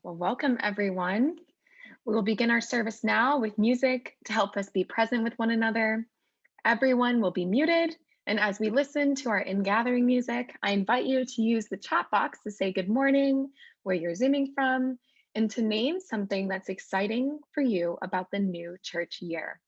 Well, welcome everyone. We will begin our service now with music to help us be present with one another. Everyone will be muted, and as we listen to our in-gathering music, I invite you to use the chat box to say good morning, where you're zooming from, and to name something that's exciting for you about the new church year.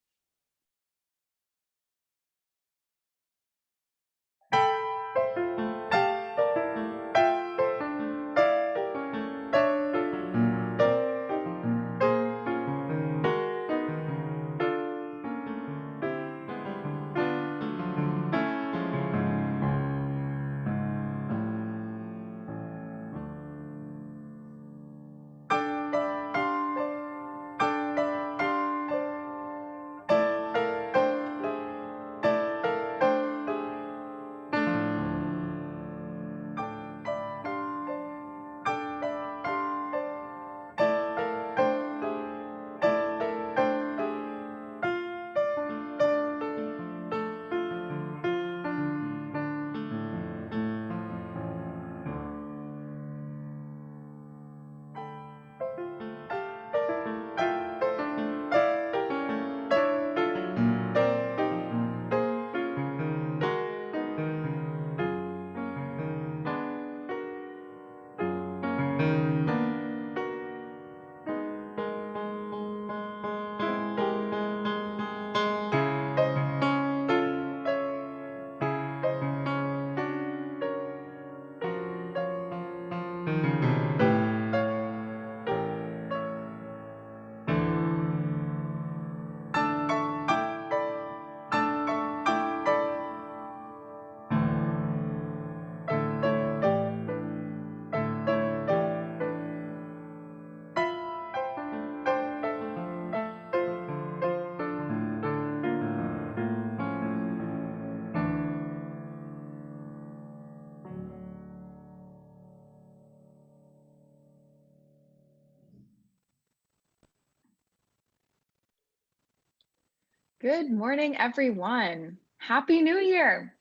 Good morning, everyone. Happy New Year.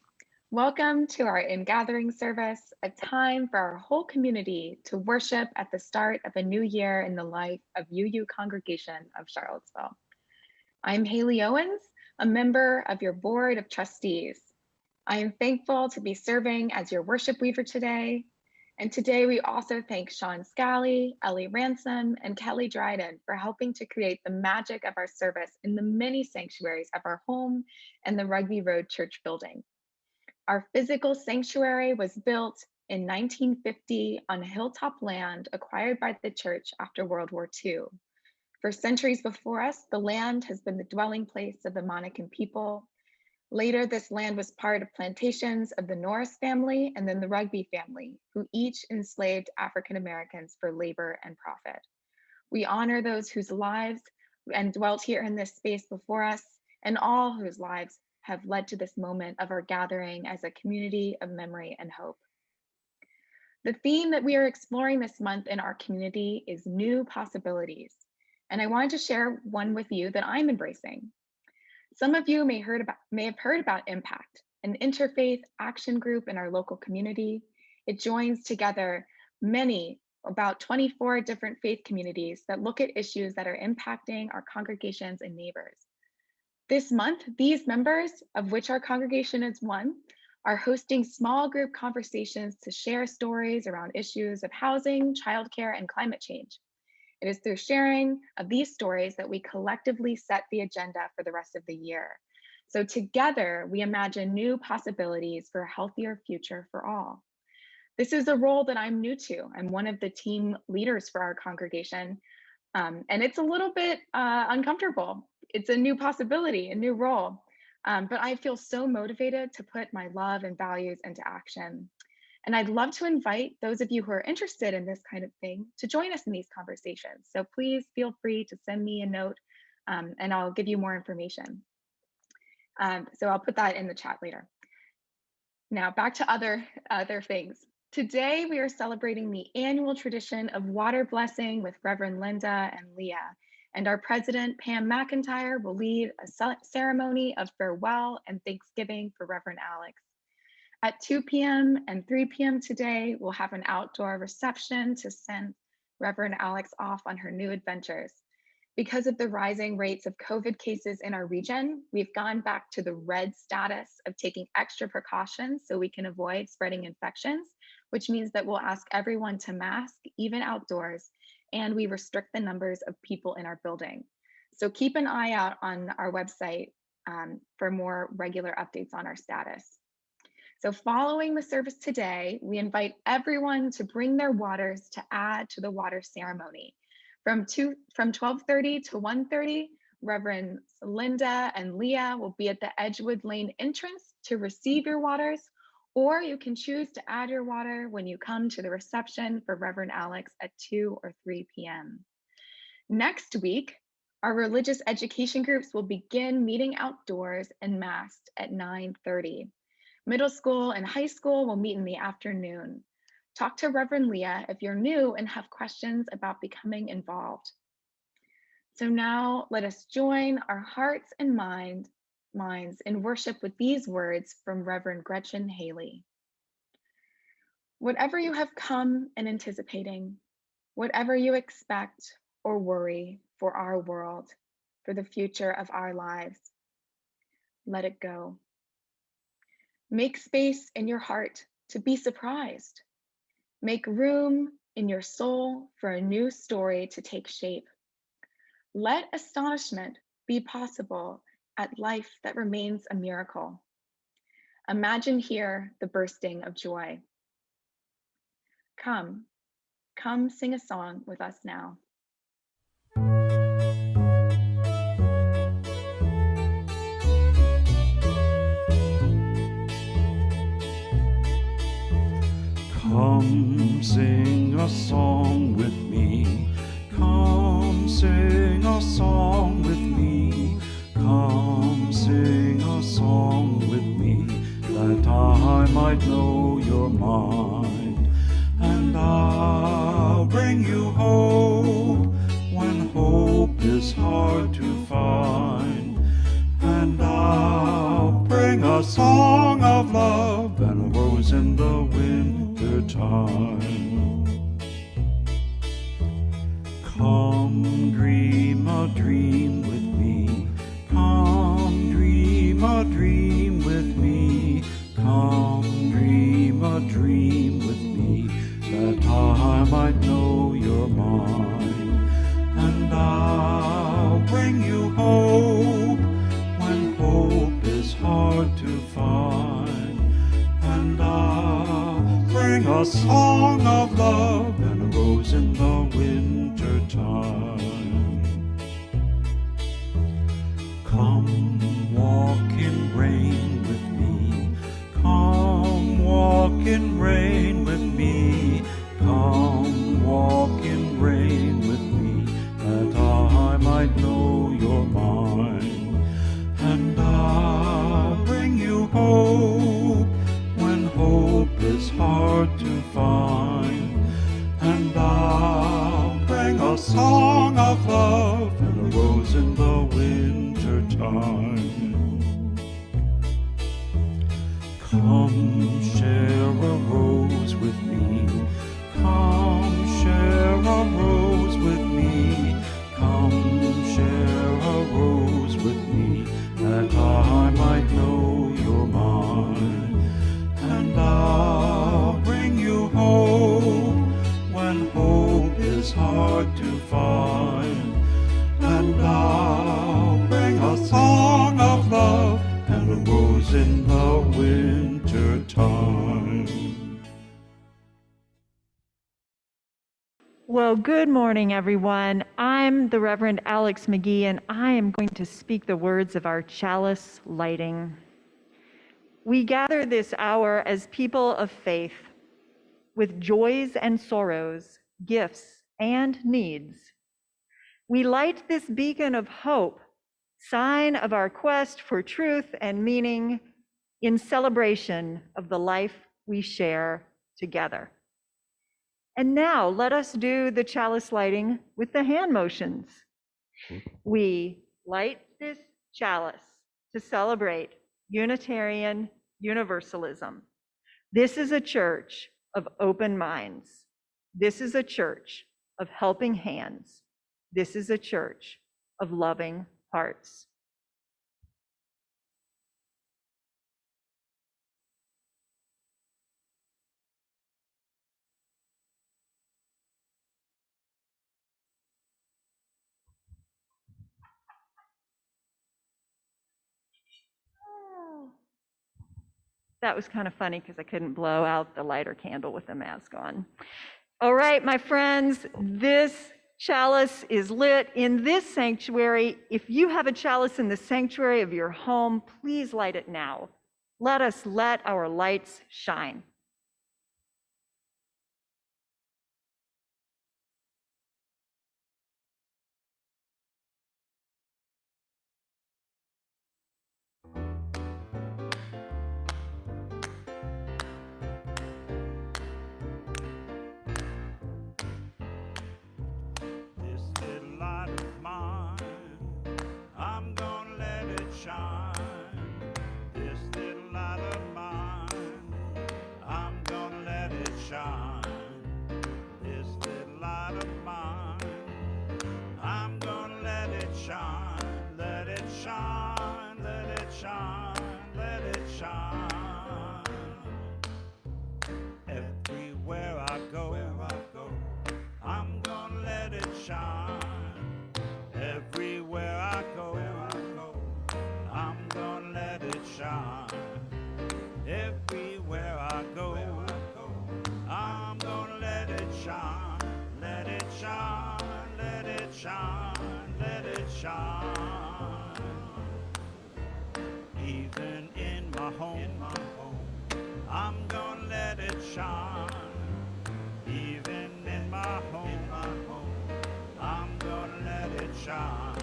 Welcome to our in-gathering service, a time for our whole community to worship at the start of a new year in the life of UU Congregation of Charlottesville. I'm Haley Owens, a member of your Board of Trustees. I am thankful to be serving as your worship weaver today. And today we also thank Sean Scally, Ellie Ransom, and Kelly Dryden for helping to create the magic of our service in the many sanctuaries of our home and the Rugby Road Church building. Our physical sanctuary was built in 1950 on hilltop land acquired by the church after World War II. For centuries before us, the land has been the dwelling place of the Monacan people. Later, this land was part of plantations of the Norris family and then the Rugby family, who each enslaved African Americans for labor and profit. We honor those whose lives and dwelt here in this space before us, and all whose lives have led to this moment of our gathering as a community of memory and hope. The theme that we are exploring this month in our community is new possibilities, and I wanted to share one with you that I'm embracing. Some of you may have heard about Impact, an interfaith action group in our local community. It joins together about 24 different faith communities that look at issues that are impacting our congregations and neighbors. This month, these members, of which our congregation is one, are hosting small group conversations to share stories around issues of housing, childcare, and climate change. It is through sharing of these stories that we collectively set the agenda for the rest of the year. So together, we imagine new possibilities for a healthier future for all. This is a role that I'm new to. I'm one of the team leaders for our congregation, and it's a little bit uncomfortable. It's a new possibility, a new role, but I feel so motivated to put my love and values into action. And I'd love to invite those of you who are interested in this kind of thing to join us in these conversations. So please feel free to send me a note and I'll give you more information. So I'll put that in the chat later. Now back to other things. Today we are celebrating the annual tradition of water blessing with Reverend Linda and Leia. And our president, Pam McIntyre, will lead a ceremony of farewell and thanksgiving for Reverend Alex. At 2 p.m. and 3 p.m. today, we'll have an outdoor reception to send Reverend Alex off on her new adventures. Because of the rising rates of COVID cases in our region, we've gone back to the red status of taking extra precautions so we can avoid spreading infections, which means that we'll ask everyone to mask, even outdoors, and we restrict the numbers of people in our building. So keep an eye out on our website for more regular updates on our status. So following the service today, we invite everyone to bring their waters to add to the water ceremony. From 12:30 to 1:30, Reverends Linda and Leia will be at the Edgewood Lane entrance to receive your waters, or you can choose to add your water when you come to the reception for Reverend Alex at 2 or 3 p.m. Next week, our religious education groups will begin meeting outdoors and masked at 9:30. Middle school and high school will meet in the afternoon. Talk to Reverend Leia if you're new and have questions about becoming involved. So now let us join our hearts and minds in worship with these words from Reverend Gretchen Haley. Whatever you have come and anticipating, whatever you expect or worry for our world, for the future of our lives, let it go. Make space in your heart to be surprised. Make room in your soul for a new story to take shape. Let astonishment be possible at life that remains a miracle. Imagine here the bursting of joy. Come sing a song with us now. Come sing a song with me. Come sing a song with me. Come sing a song with me, that I might know your mind. And I'll bring you hope when hope is hard to find. And I'll bring a song of love and a rose in the winter time. Come dream a dream with me. Come dream a dream with me. Come dream a dream with me, that I might know your mind. And I'll bring you hope when hope is hard to find. And I'll bring a song of love and a rose in the winter time. Come walk in rain with me. Come walk in rain with me. Come walk in rain with me, that I might know your mind. And I'll bring you hope when hope is hard to find. And I'll bring a song of love and a rose in the winter time. Come share a rose with me. Come share a rose with me. Come share a rose with me, that I might know your mind. And I'll bring you hope when hope is hard to find. And I'll bring a song of love and a rose in the winter time. Well, good morning, everyone. I'm the Reverend Alex Mcgee, and I am going to speak the words of our chalice lighting. We gather this hour as people of faith, with joys and sorrows, gifts and needs. We light this beacon of hope, sign of our quest for truth and meaning, in celebration of the life we share together. And now let us do the chalice lighting with the hand motions. We light this chalice to celebrate Unitarian Universalism. This is a church of open minds. This is a church of helping hands. This is a church of loving hearts. That was kind of funny because I couldn't blow out the lighter candle with the mask on. All right, my friends, this chalice is lit in this sanctuary. If you have a chalice in the sanctuary of your home, please light it now. Let us let our lights shine. This little light of mine, I'm gonna let it shine. This little light of mine, I'm gonna let it shine. This little light of mine, I'm gonna let it shine. Let it shine, let it shine, let it shine. Everywhere I go, I'm gonna let it shine. Everywhere I go, I'm gonna let it shine. Everywhere I go, I'm gonna let it shine. Let it shine, let it shine, let it shine. Even in my home, I'm gonna let it shine. Even in my home, I'm gonna let it shine.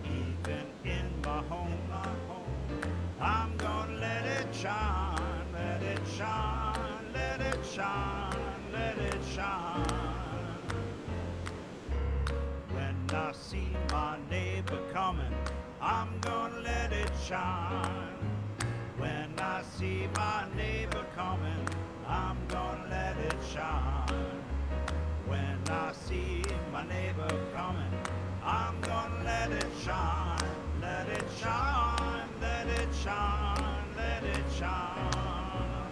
Even in my home, I'm gonna let it shine. Let it shine, let it shine, let it shine. When I see my neighbor coming, I'm gonna let it shine. When I see my neighbor coming, I'm gonna let it shine. When I see my neighbor coming, I'm gonna let it shine. Let it shine, let it shine, let it shine.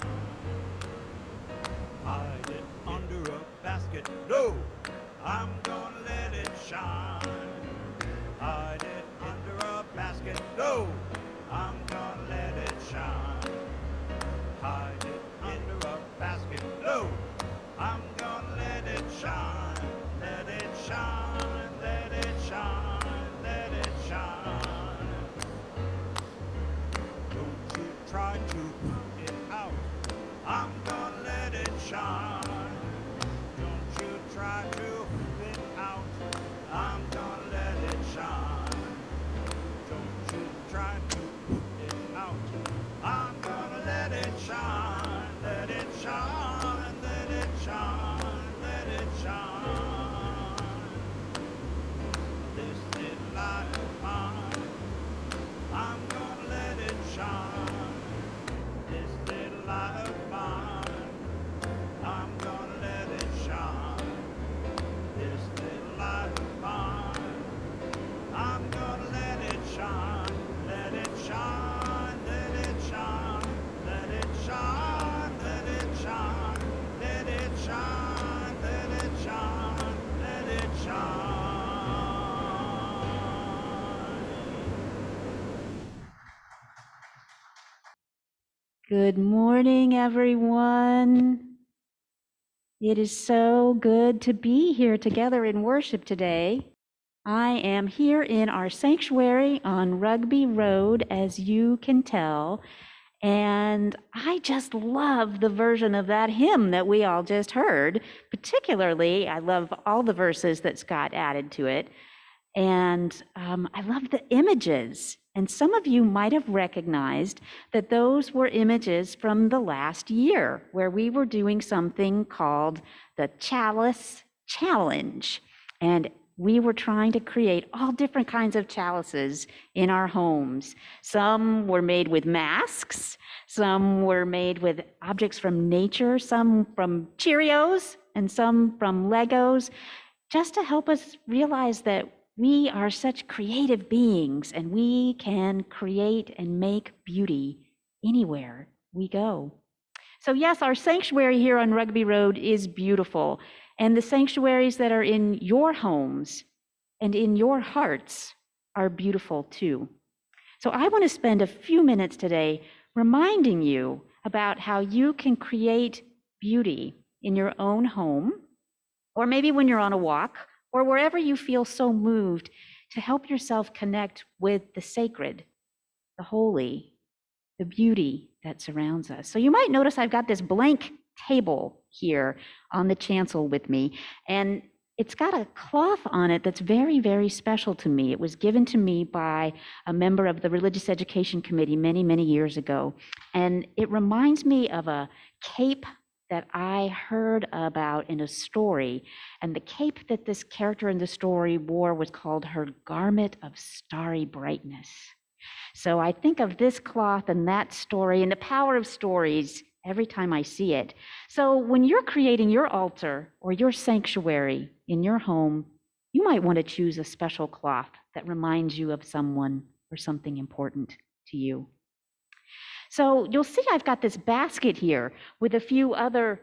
Hide it under a basket, no, I'm gonna let it shine. Hide it under a basket, no, I'm gonna let it shine. Hide it under a basket, no, I'm gonna let it shine. Let it shine, let it shine, let it shine. Don't you try to put it out, I'm gonna let it shine. Don't you try to put it out, I'm gonna let it shine. Don't you try to put it out, I'm gonna let it shine. Let it shine, let it shine, let it shine. This little light of mine, I'm gonna let it shine. This little light of mine, I'm gonna let it shine. This little light of mine, I'm gonna let it shine. Let it shine, let it shine, let it shine, let it shine, let it shine, let it shine, let it shine. Good morning, everyone. It is so good to be here together in worship today. I am here in our sanctuary on Rugby Road, as you can tell, and I just love the version of that hymn that we all just heard. Particularly, I love all the verses that Scott added to it. And I love the images. And some of you might have recognized that those were images from the last year, where we were doing something called the Chalice Challenge. And we were trying to create all different kinds of chalices in our homes. Some were made with masks, some were made with objects from nature, some from Cheerios, and some from Legos, just to help us realize that we are such creative beings and we can create and make beauty anywhere we go. So yes, our sanctuary here on Rugby Road is beautiful, and the sanctuaries that are in your homes and in your hearts are beautiful too. So I want to spend a few minutes today reminding you about how you can create beauty in your own home, or maybe when you're on a walk, or wherever you feel so moved to help yourself connect with the sacred, the holy, the beauty that surrounds us. So you might notice I've got this blank table here on the chancel with me, and it's got a cloth on it that's very, very special to me. It was given to me by a member of the Religious Education Committee many, many years ago, and it reminds me of a cape that I heard about in a story, and the cape that this character in the story wore was called her garment of starry brightness. So I think of this cloth and that story and the power of stories every time I see it. So when you're creating your altar or your sanctuary in your home, you might want to choose a special cloth that reminds you of someone or something important to you. So you'll see I've got this basket here with a few other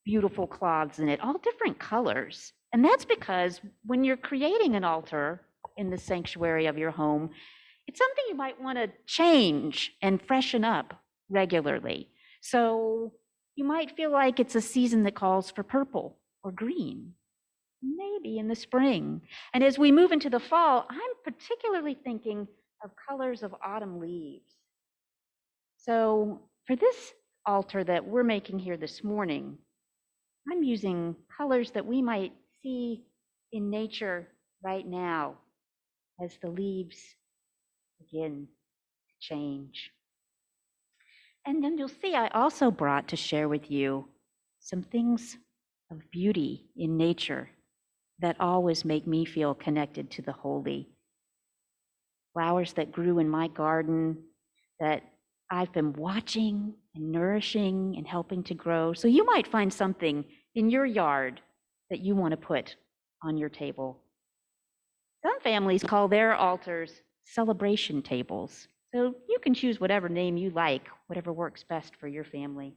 beautiful cloths in it, all different colors. And that's because when you're creating an altar in the sanctuary of your home, it's something you might want to change and freshen up regularly. So you might feel like it's a season that calls for purple or green, maybe in the spring. And as we move into the fall, I'm particularly thinking of colors of autumn leaves. So for this altar that we're making here this morning, I'm using colors that we might see in nature right now as the leaves begin to change. And then you'll see I also brought to share with you some things of beauty in nature that always make me feel connected to the holy. Flowers that grew in my garden that I've been watching and nourishing and helping to grow. So you might find something in your yard that you want to put on your table. Some families call their altars celebration tables. So you can choose whatever name you like, whatever works best for your family.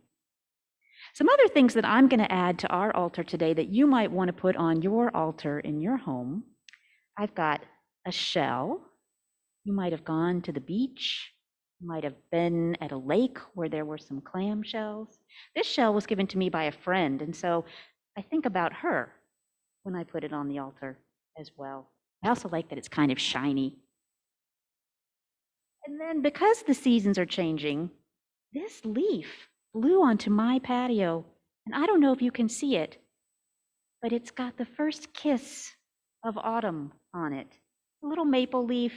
Some other things that I'm going to add to our altar today that you might want to put on your altar in your home. I've got a shell. You might have gone to the beach. You might have been at a lake where there were some clam shells. This shell was given to me by a friend, and so I think about her when I put it on the altar as well. I also like that it's kind of shiny. And then because the seasons are changing, this leaf blew onto my patio, and I don't know if you can see it, but it's got the first kiss of autumn on it. A little maple leaf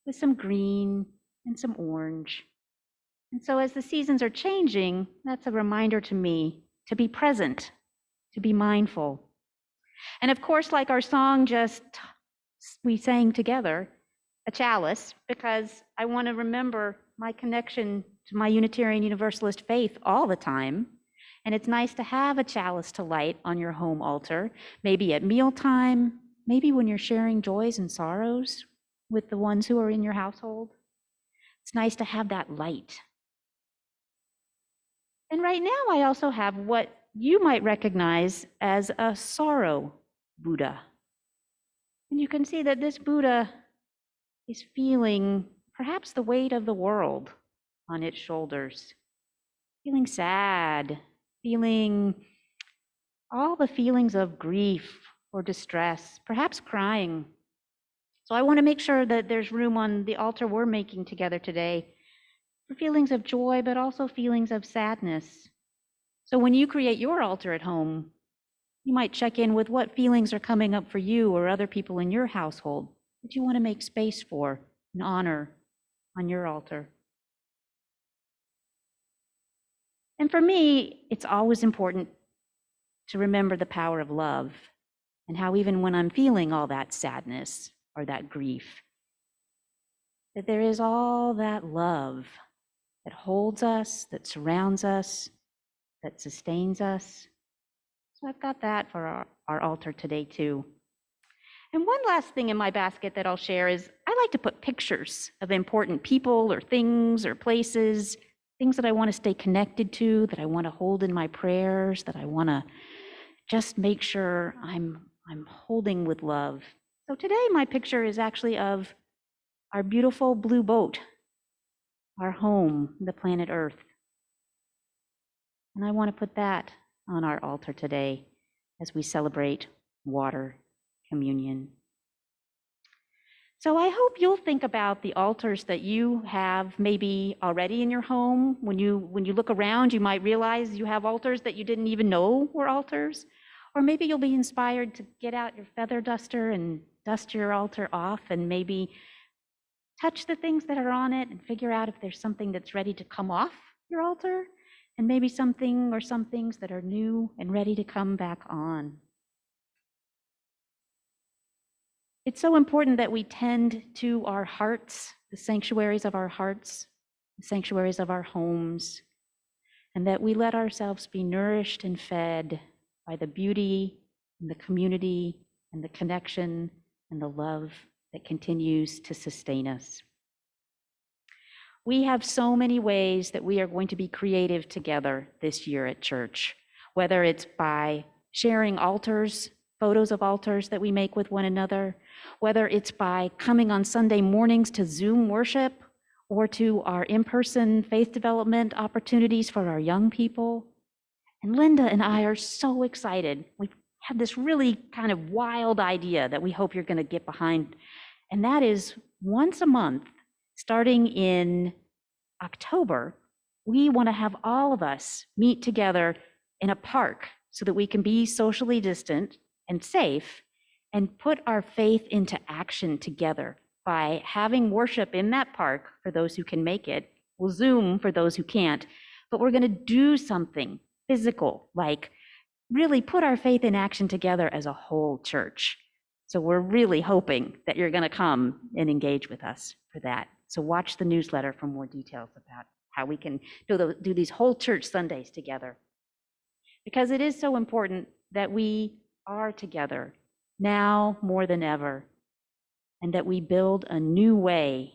with some green and some orange. And so as the seasons are changing, that's a reminder to me to be present, to be mindful. And of course, like our song we sang together, a chalice, because I want to remember my connection to my Unitarian Universalist faith all the time. And it's nice to have a chalice to light on your home altar, maybe at mealtime, maybe when you're sharing joys and sorrows with the ones who are in your household. It's nice to have that light. And right now, I also have what you might recognize as a sorrow Buddha. And you can see that this Buddha is feeling perhaps the weight of the world on its shoulders, feeling sad, feeling all the feelings of grief or distress, perhaps crying. So I want to make sure that there's room on the altar we're making together today for feelings of joy, but also feelings of sadness. So when you create your altar at home, you might check in with what feelings are coming up for you or other people in your household that you want to make space for and honor on your altar. And for me, it's always important to remember the power of love and how even when I'm feeling all that sadness or that grief, that there is all that love that holds us, that surrounds us, that sustains us. So I've got that for our altar today too. And one last thing in my basket that I'll share is I like to put pictures of important people or things or places, things that I want to stay connected to, that I want to hold in my prayers, that I want to just make sure I'm holding with love. So today my picture is actually of our beautiful blue boat, our home, the planet Earth. And I want to put that on our altar today as we celebrate water communion. So I hope you'll think about the altars that you have maybe already in your home. When you look around, you might realize you have altars that you didn't even know were altars. Or maybe you'll be inspired to get out your feather duster and dust your altar off and maybe touch the things that are on it and figure out if there's something that's ready to come off your altar, and maybe something or some things that are new and ready to come back on. It's so important that we tend to our hearts, the sanctuaries of our hearts, the sanctuaries of our homes, and that we let ourselves be nourished and fed by the beauty and the community and the connection and the love that continues to sustain us. We have so many ways that we are going to be creative together this year at church, whether it's by sharing altars, photos of altars that we make with one another, whether it's by coming on Sunday mornings to Zoom worship or to our in-person faith development opportunities for our young people. And Linda and I are so excited. We've had this really kind of wild idea that we hope you're going to get behind. And that is once a month, starting in October, we want to have all of us meet together in a park so that we can be socially distant and safe and put our faith into action together by having worship in that park for those who can make it. We'll Zoom for those who can't, but we're going to do something physical, like really put our faith in action together as a whole church. So we're really hoping that you're going to come and engage with us for that. So watch the newsletter for more details about how we can do these whole church Sundays together. Because it is so important that we are together now more than ever, and that we build a new way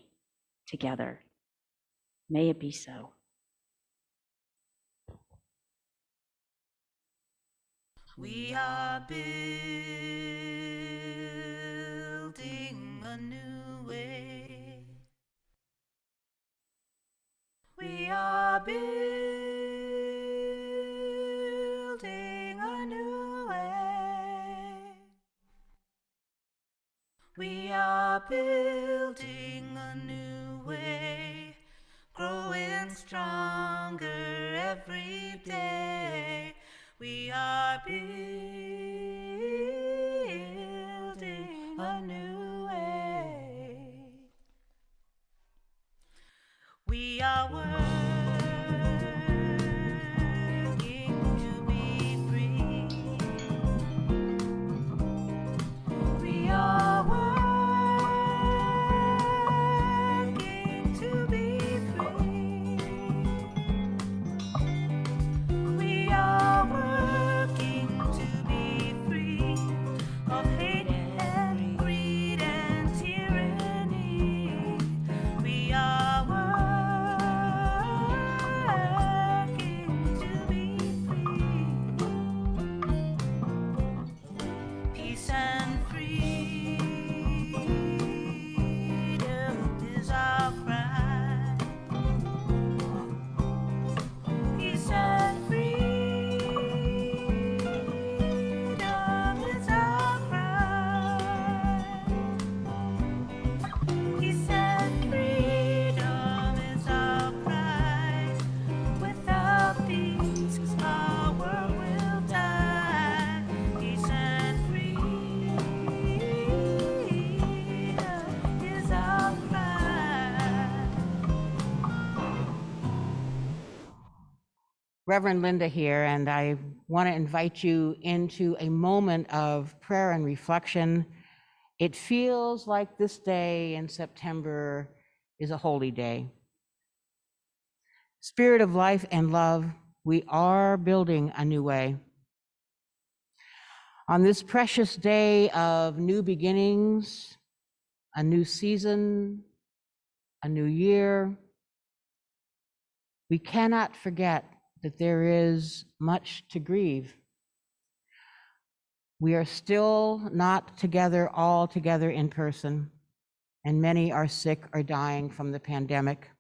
together. May it be so. We are building a new way. We are building a new way. We are building a new way, growing stronger every day. We are building a new way. We are working to be free. We are working to be free. We are working to be free of hate and greed and tyranny. We are working to be free. Peace and freedom is our cry. Peace and freedom is our cry. Peace and freedom is our prize. Without peace, our world will die. Peace and freedom is our cry. Reverend Linda here, and I want to invite you into a moment of prayer and reflection. It feels like this day in September is a holy day. Spirit of life and love, we are building a new way. On this precious day of new beginnings, a new season, a new year, we cannot forget that there is much to grieve. We are still not together, all together in person, and many are sick or dying from the pandemic.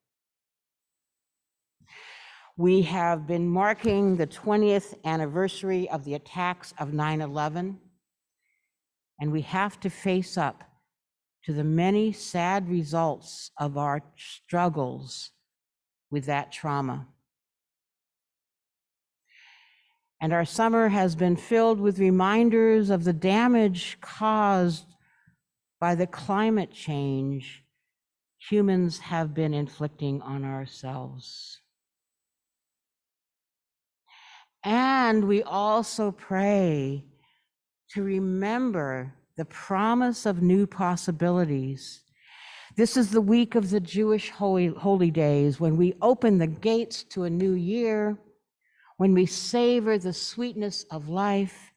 We have been marking the 20th anniversary of the attacks of 9/11, and we have to face up to the many sad results of our struggles with that trauma. And our summer has been filled with reminders of the damage caused by the climate change humans have been inflicting on ourselves. And we also pray to remember the promise of new possibilities. This is the week of the Jewish holy days, when we open the gates to a new year, when we savor the sweetness of life,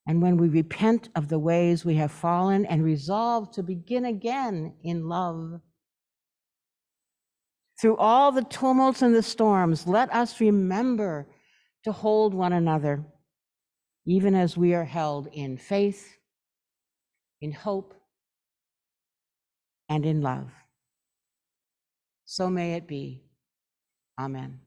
and when we repent of the ways we have fallen and resolve to begin again in love. Through all the tumults and the storms, let us remember to hold one another, even as we are held in faith, in hope, and in love. So may it be. Amen.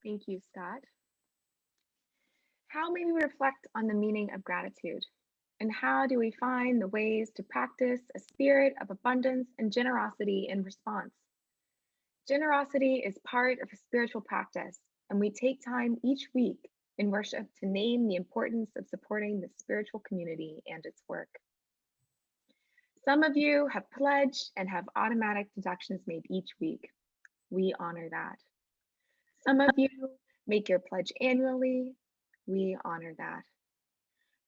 Thank you, Scott. How may we reflect on the meaning of gratitude? And how do we find the ways to practice a spirit of abundance and generosity in response? Generosity is part of a spiritual practice, and we take time each week in worship to name the importance of supporting the spiritual community and its work. Some of you have pledged and have automatic deductions made each week. We honor that. Some of you make your pledge annually. We honor that.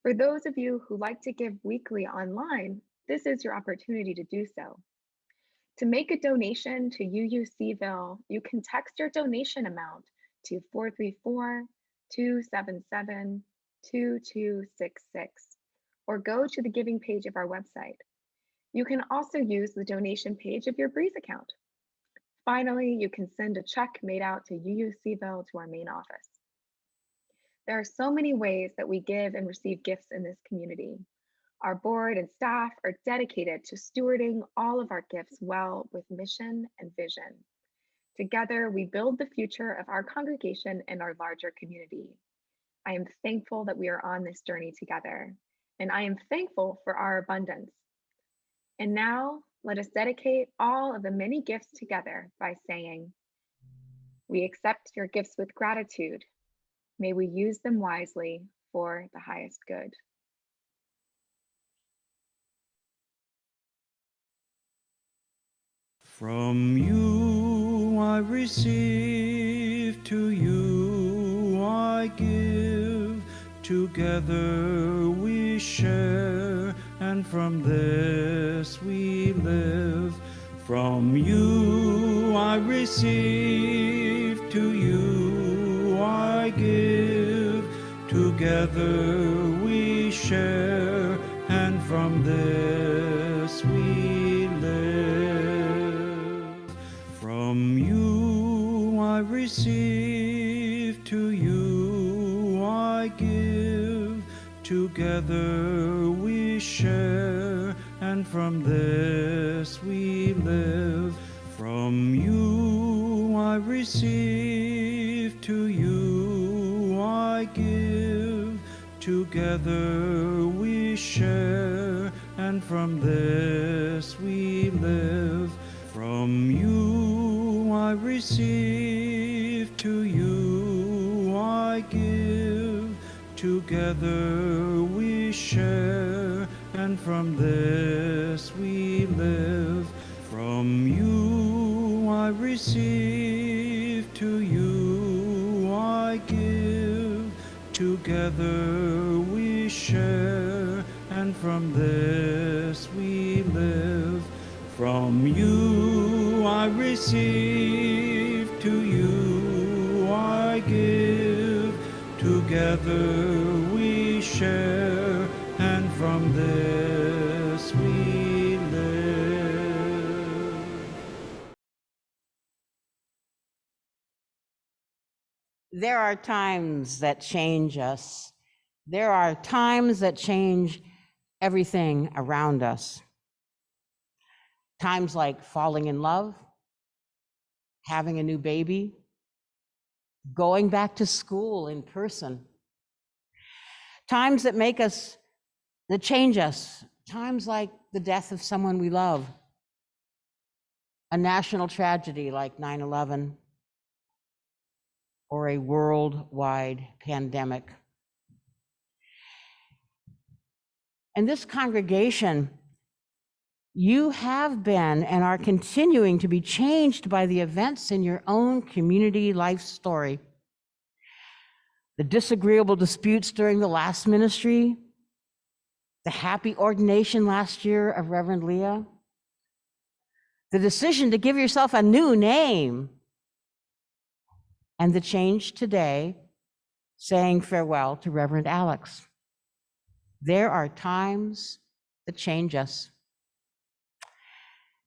For those of you who like to give weekly online, this is your opportunity to do so. To make a donation to UUCVille, you can text your donation amount to 434-277-2266 or go to the giving page of our website. You can also use the donation page of your Breeze account. Finally, you can send a check made out to UUCVille to our main office. There are so many ways that we give and receive gifts in this community. Our board and staff are dedicated to stewarding all of our gifts well with mission and vision. Together, we build the future of our congregation and our larger community. I am thankful that we are on this journey together, and I am thankful for our abundance. And now, let us dedicate all of the many gifts together by saying, we accept your gifts with gratitude. May we use them wisely for the highest good. From you I receive, to you I give. Together we share, and from this we live. From you I receive, to you I give. Together we share, and from this we live. From you I receive, to you I give. Together we share, and from this we live. From you I receive, to you I give. Together we share, and from this we live. From you I receive, to you I give. Together we share, and from this we live. From you I receive, to you I give. Together we share, and from this we live. From you I receive, to you I give. Together we share, and from this we live. There are times that change us. There are times that change everything around us. Times like falling in love, having a new baby, going back to school in person. Times that make us, that change us. Times like the death of someone we love. A national tragedy like 9/11, or a worldwide pandemic. And this congregation, you have been and are continuing to be changed by the events in your own community life story. The disagreeable disputes during the last ministry, the happy ordination last year of Reverend Leia, the decision to give yourself a new name, and the change today, saying farewell to Reverend Alex. There are times that change us.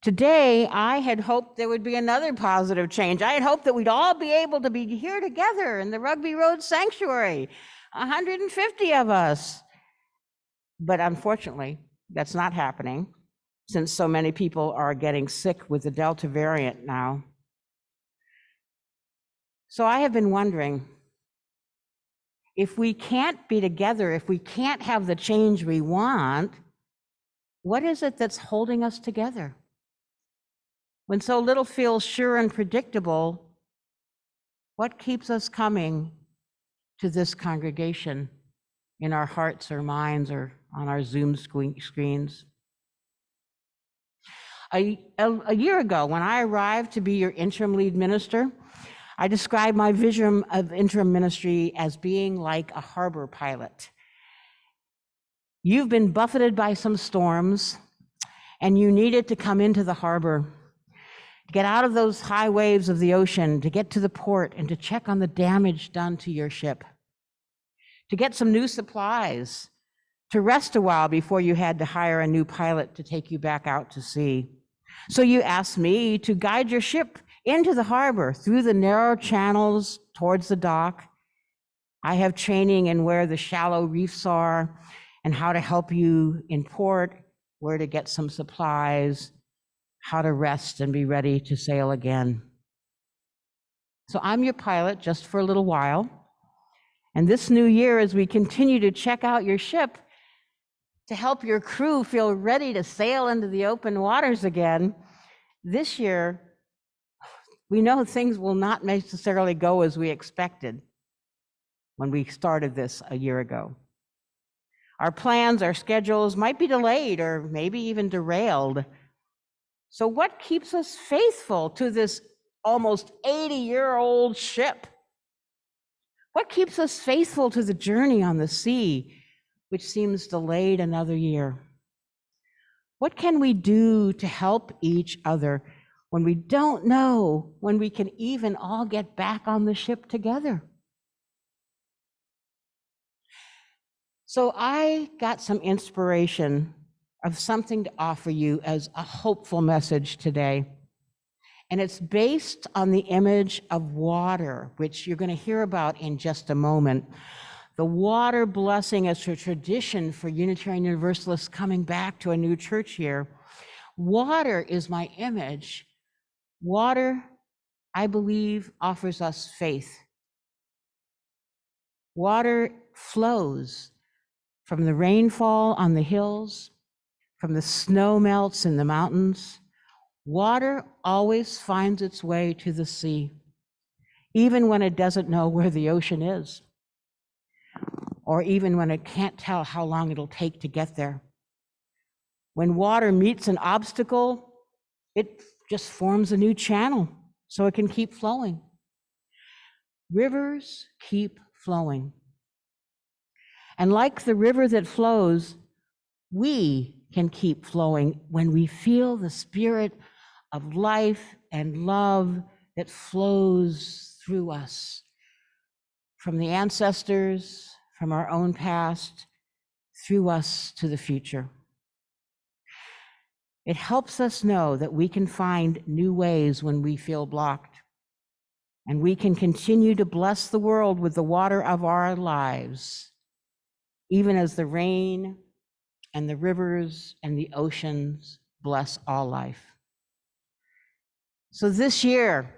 Today, I had hoped there would be another positive change. I had hoped that we'd all be able to be here together in the Rugby Road Sanctuary, 150 of us. But unfortunately, that's not happening, since so many people are getting sick with the Delta variant now. So I have been wondering, if we can't be together, if we can't have the change we want, what is it that's holding us together? When so little feels sure and predictable, what keeps us coming to this congregation in our hearts or minds or on our Zoom screens? A year ago, when I arrived to be your interim lead minister, I described my vision of interim ministry as being like a harbor pilot. You've been buffeted by some storms, and you needed to come into the harbor, to get out of those high waves of the ocean, to get to the port and to check on the damage done to your ship, to get some new supplies, to rest a while before you had to hire a new pilot to take you back out to sea. So you asked me to guide your ship into the harbor, through the narrow channels towards the dock. I have training in where the shallow reefs are and how to help you in port, where to get some supplies, how to rest and be ready to sail again. So I'm your pilot just for a little while. And this new year, as we continue to check out your ship to help your crew feel ready to sail into the open waters again, this year, we know things will not necessarily go as we expected when we started this a year ago. Our plans, our schedules might be delayed or maybe even derailed. So what keeps us faithful to this almost 80-year-old ship? What keeps us faithful to the journey on the sea, which seems delayed another year? What can we do to help each other when we don't know when we can even all get back on the ship together? So I got some inspiration of something to offer you as a hopeful message today. And it's based on the image of water, which you're going to hear about in just a moment. The water blessing as a tradition for Unitarian Universalists coming back to a new church year. Water is my image. Water, I believe, offers us faith. Water flows from the rainfall on the hills, from the snow melts in the mountains. Water always finds its way to the sea, even when it doesn't know where the ocean is, or even when it can't tell how long it'll take to get there. When water meets an obstacle, it just forms a new channel so it can keep flowing. Rivers keep flowing. And like the river that flows, we can keep flowing when we feel the spirit of life and love that flows through us from the ancestors, from our own past, through us to the future. It helps us know that we can find new ways when we feel blocked, and we can continue to bless the world with the water of our lives, even as the rain and the rivers and the oceans bless all life. So this year,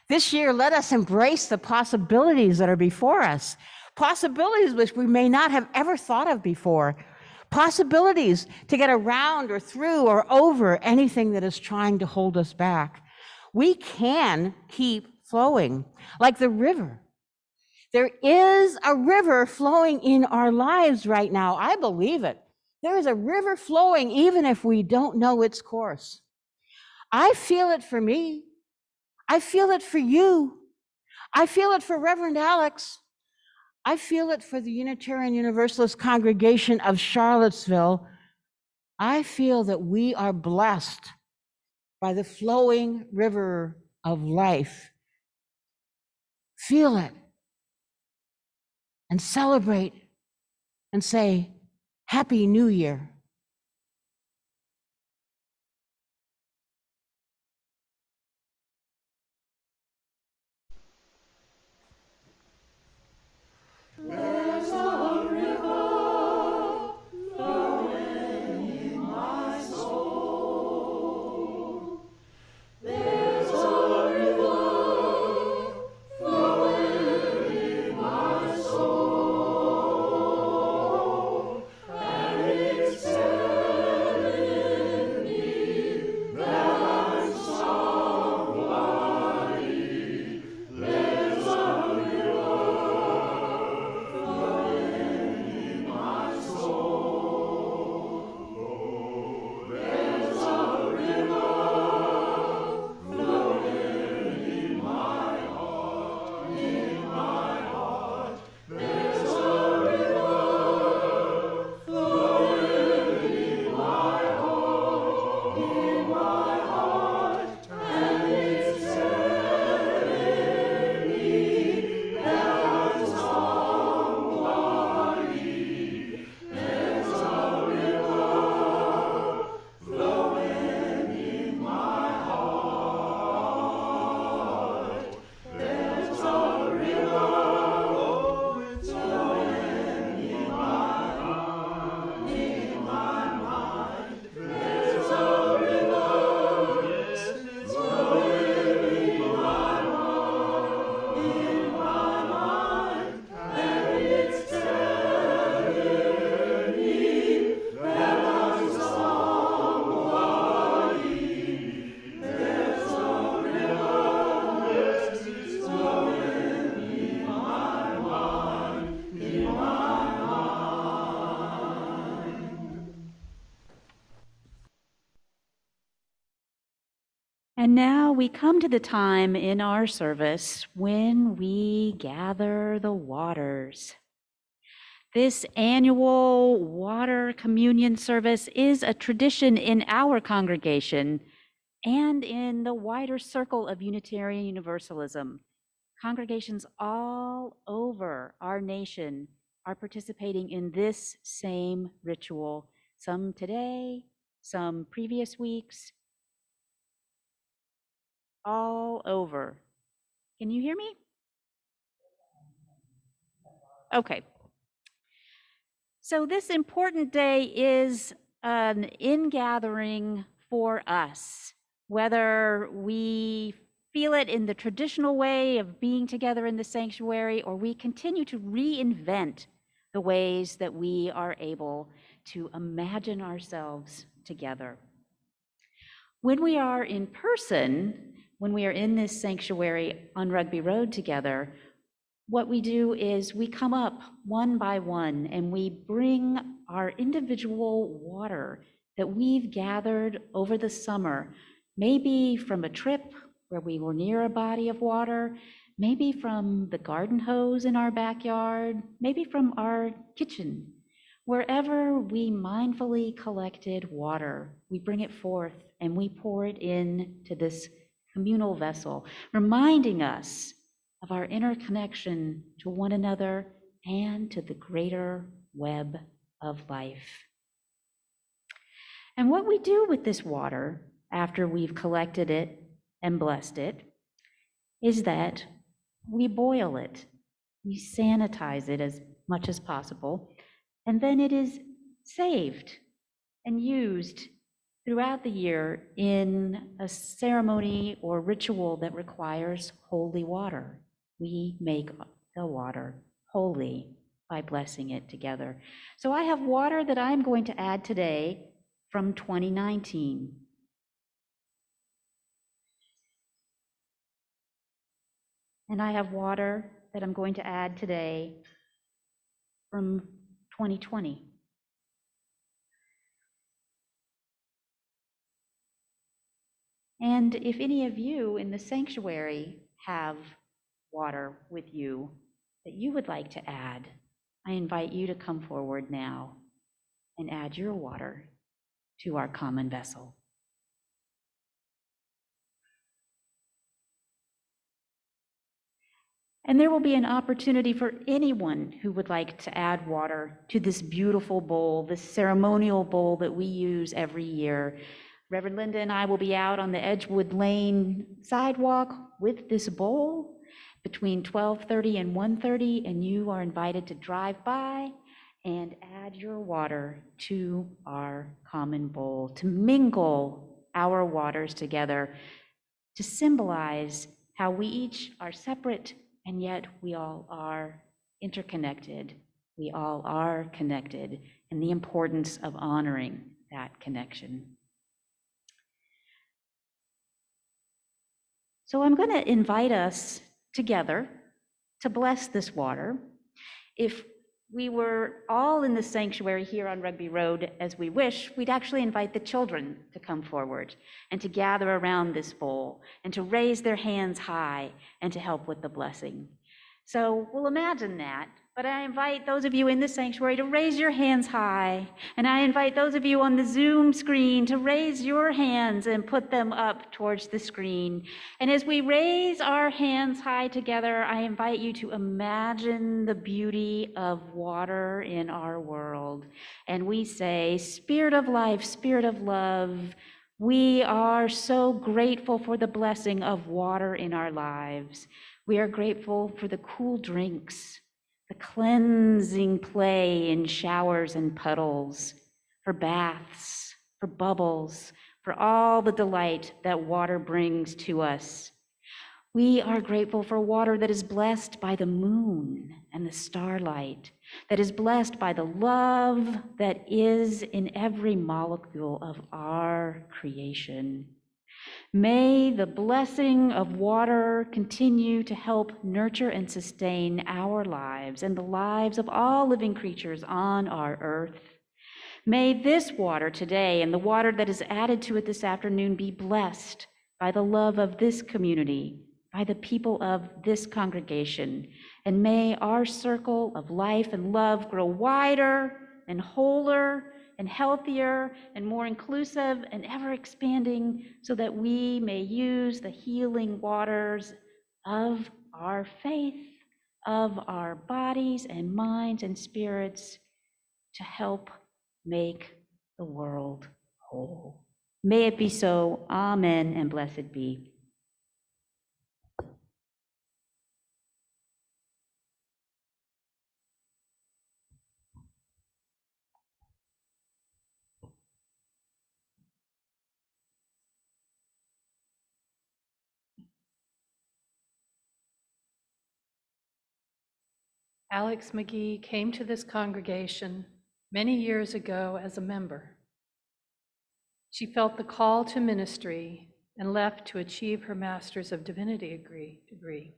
let us embrace the possibilities that are before us, possibilities which we may not have ever thought of before, possibilities to get around or through or over anything that is trying to hold us back. We can keep flowing like the river. There is a river flowing in our lives right now. I believe it. There is a river flowing even if we don't know its course. I feel it for me. I feel it for you. I feel it for Rev Alex. I feel it for the Unitarian Universalist congregation of Charlottesville. I feel that we are blessed by the flowing river of life. Feel it and celebrate and say, Happy New Year. And now we come to the time in our service when we gather the waters. This annual water communion service is a tradition in our congregation and in the wider circle of Unitarian Universalism. Congregations all over our nation are participating in this same ritual, some today, some previous weeks, all over. Can you hear me? Okay. So this important day is an ingathering for us, whether we feel it in the traditional way of being together in the sanctuary, or we continue to reinvent the ways that we are able to imagine ourselves together. When we are in person, when we are in this sanctuary on Rugby Road together, what we do is we come up one by one and we bring our individual water that we've gathered over the summer, maybe from a trip where we were near a body of water, maybe from the garden hose in our backyard, maybe from our kitchen. Wherever we mindfully collected water, we bring it forth and we pour it into this communal vessel, reminding us of our interconnection to one another and to the greater web of life. And what we do with this water after we've collected it and blessed it is that we boil it, we sanitize it as much as possible, and then it is saved and used throughout the year in a ceremony or ritual that requires holy water. We make the water holy by blessing it together. So I have water that I'm going to add today from 2019. And I have water that I'm going to add today from 2020. And if any of you in the sanctuary have water with you that you would like to add, I invite you to come forward now and add your water to our common vessel. And there will be an opportunity for anyone who would like to add water to this beautiful bowl, this ceremonial bowl that we use every year. Reverend Linda and I will be out on the Edgewood Lane sidewalk with this bowl between 12:30 and 1:30, and you are invited to drive by and add your water to our common bowl, to mingle our waters together, to symbolize how we each are separate and yet we all are interconnected. We all are connected, and the importance of honoring that connection. So I'm going to invite us together to bless this water. If we were all in the sanctuary here on Rugby Road as we wish, we'd actually invite the children to come forward and to gather around this bowl and to raise their hands high and to help with the blessing. So we'll imagine that, but I invite those of you in the sanctuary to raise your hands high, and I invite those of you on the Zoom screen to raise your hands and put them up towards the screen. And as we raise our hands high together, I invite you to imagine the beauty of water in our world. And we say, Spirit of life, Spirit of love, we are so grateful for the blessing of water in our lives. We are grateful for the cool drinks, the cleansing play in showers and puddles, for baths, for bubbles, for all the delight that water brings to us. We are grateful for water that is blessed by the moon and the starlight, that is blessed by the love that is in every molecule of our creation. May the blessing of water continue to help nurture and sustain our lives and the lives of all living creatures on our earth. May this water today and the water that is added to it this afternoon be blessed by the love of this community, by the people of this congregation. And may our circle of life and love grow wider and wholer and healthier and more inclusive and ever expanding, so that we may use the healing waters of our faith, of our bodies and minds and spirits to help make the world whole. May it be so. Amen and blessed be. Alex Mcgee came to this congregation many years ago as a member. She felt the call to ministry and left to achieve her Master's of Divinity degree.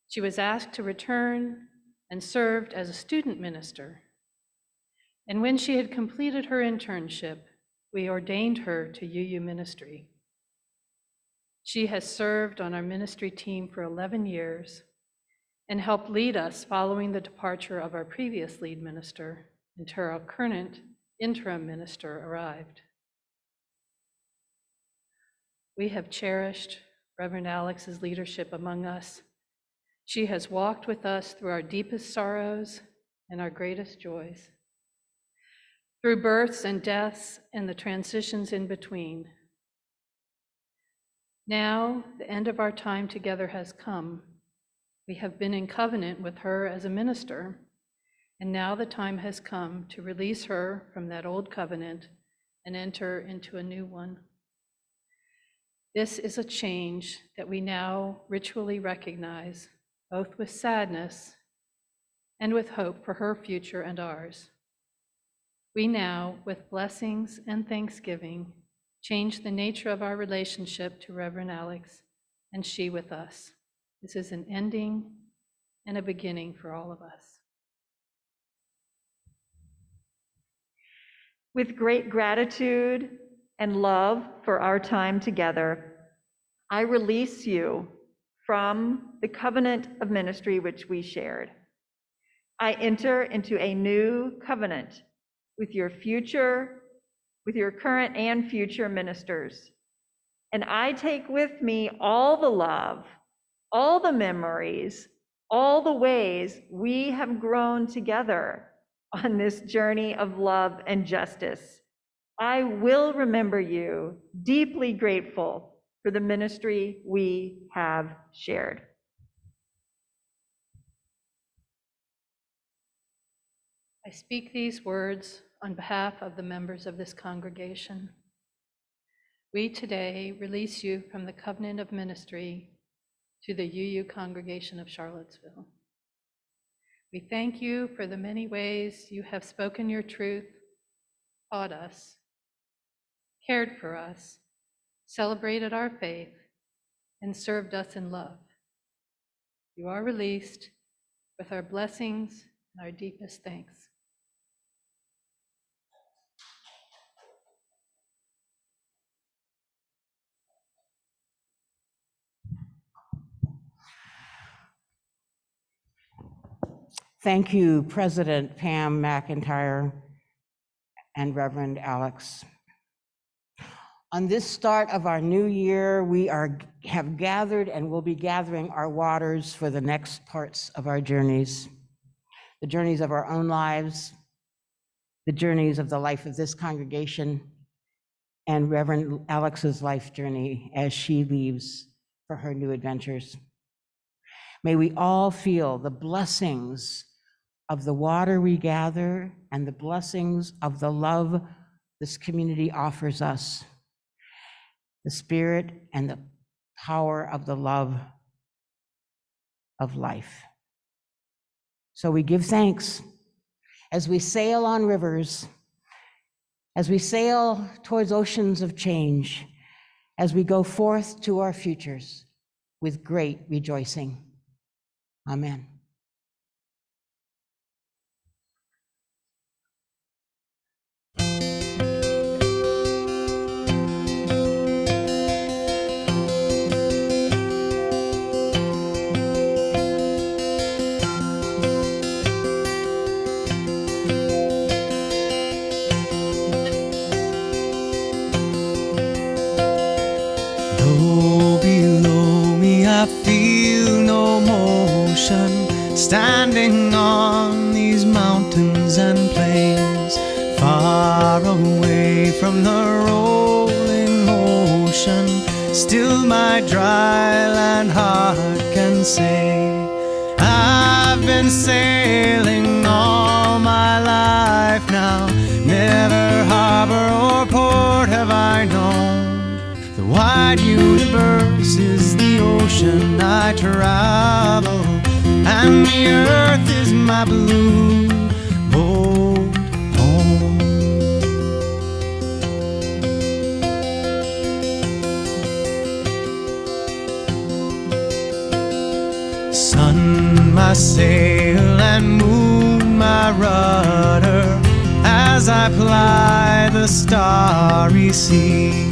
She was asked to return and served as a student minister. And when she had completed her internship, we ordained her to UU ministry. She has served on our ministry team for 11 years and helped lead us following the departure of our previous lead minister until our current interim minister arrived. We have cherished Reverend Alex's leadership among us. She has walked with us through our deepest sorrows and our greatest joys, through births and deaths and the transitions in between. Now, the end of our time together has come. We have been in covenant with her as a minister, and now the time has come to release her from that old covenant and enter into a new one. This is a change that we now ritually recognize, both with sadness and with hope for her future and ours. We now, with blessings and thanksgiving, change the nature of our relationship to Reverend Alex and she with us. This is an ending and a beginning for all of us. With great gratitude and love for our time together, I release you from the covenant of ministry which we shared. I enter into a new covenant with your current and future ministers. And I take with me all the love, all the memories, all the ways we have grown together on this journey of love and justice. I will remember you, deeply grateful for the ministry we have shared. I speak these words on behalf of the members of this congregation. We today release you from the covenant of ministry to the UU congregation of Charlottesville. We thank you for the many ways you have spoken your truth, taught us, cared for us, celebrated our faith, and served us in love. You are released with our blessings and our deepest thanks. Thank you, President Pam McIntyre and Reverend Alex. On this start of our new year, we have gathered and will be gathering our waters for the next parts of our journeys, the journeys of our own lives, the journeys of the life of this congregation, and Reverend Alex's life journey as she leaves for her new adventures. May we all feel the blessings of the water we gather and the blessings of the love this community offers us, the spirit and the power of the love of life. So we give thanks as we sail on rivers, as we sail towards oceans of change, as we go forth to our futures with great rejoicing. Amen. away from the rolling ocean, still my dry land heart can say, I've been sailing all my life now, never harbor or port have I known. The wide universe is the ocean I travel, and the earth is my blue boat home. Sun, my sail, and moon, my rudder, as I ply the starry sea,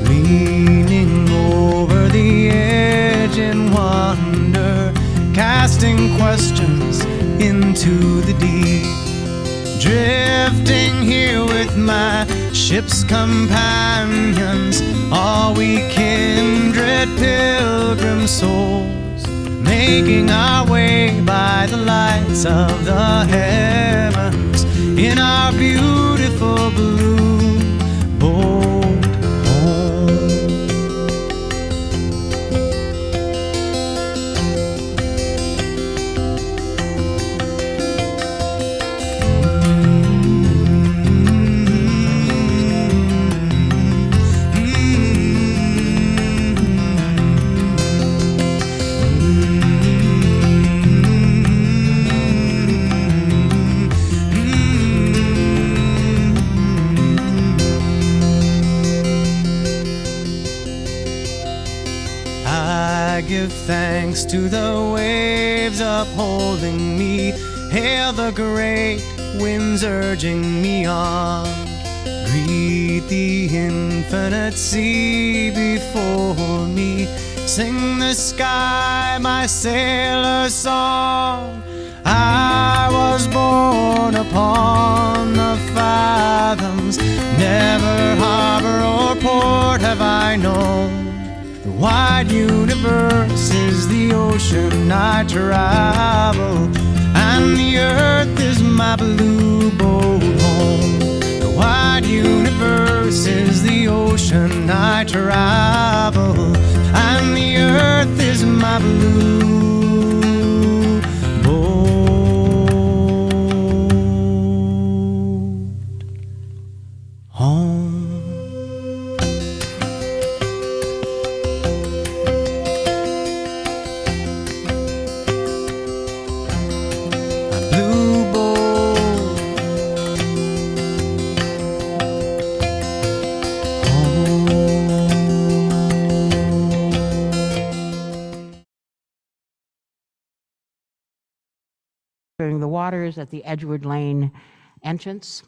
leaning over the edge in wonder, casting questions into the deep, drifting here with my ship's companions, all we kindred pilgrim souls, making our way by the lights of the heavens in our beautiful blue boat home. I give thanks to the waves upholding me, hail the great winds urging me on, greet the infinite sea before me, sing the sky my sailor's song. I was born upon the fathoms, never harbor or port have I known. The wide universe is the ocean I travel, and the earth is my blue boat home. The wide universe is the ocean I travel, and the earth is my blue boat home. The waters at the Edgewood Lane entrance,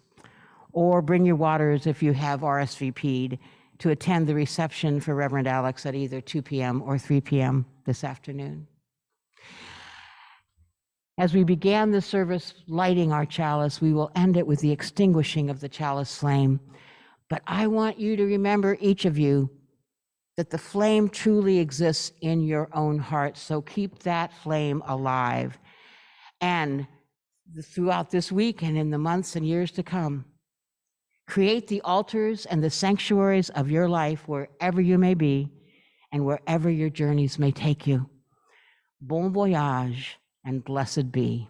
or bring your waters if you have RSVP'd to attend the reception for Reverend Alex at either 2 p.m. or 3 p.m. this afternoon. As we began the service lighting our chalice, we will end it with the extinguishing of the chalice flame. But I want you to remember, each of you, that the flame truly exists in your own heart, so keep that flame alive. And throughout this week and in the months and years to come, create the altars and the sanctuaries of your life wherever you may be and wherever your journeys may take you. Bon voyage and blessed be.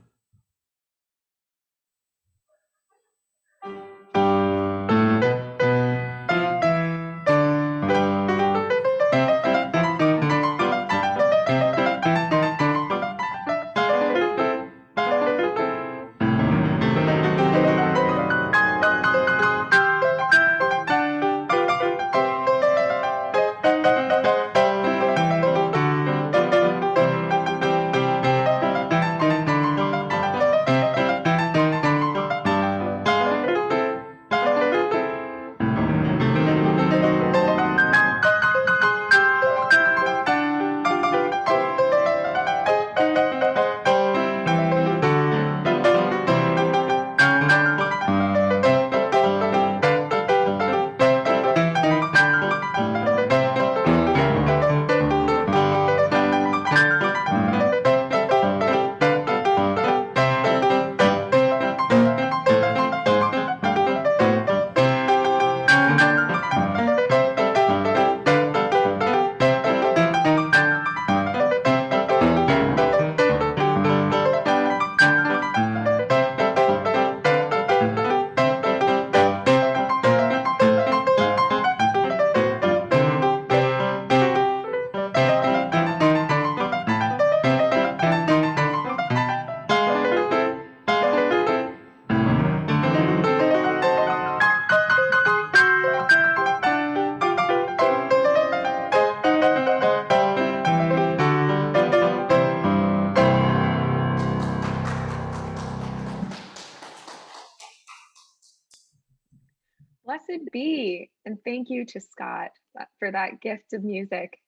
Blessed be. And thank you to Scott for that gift of music.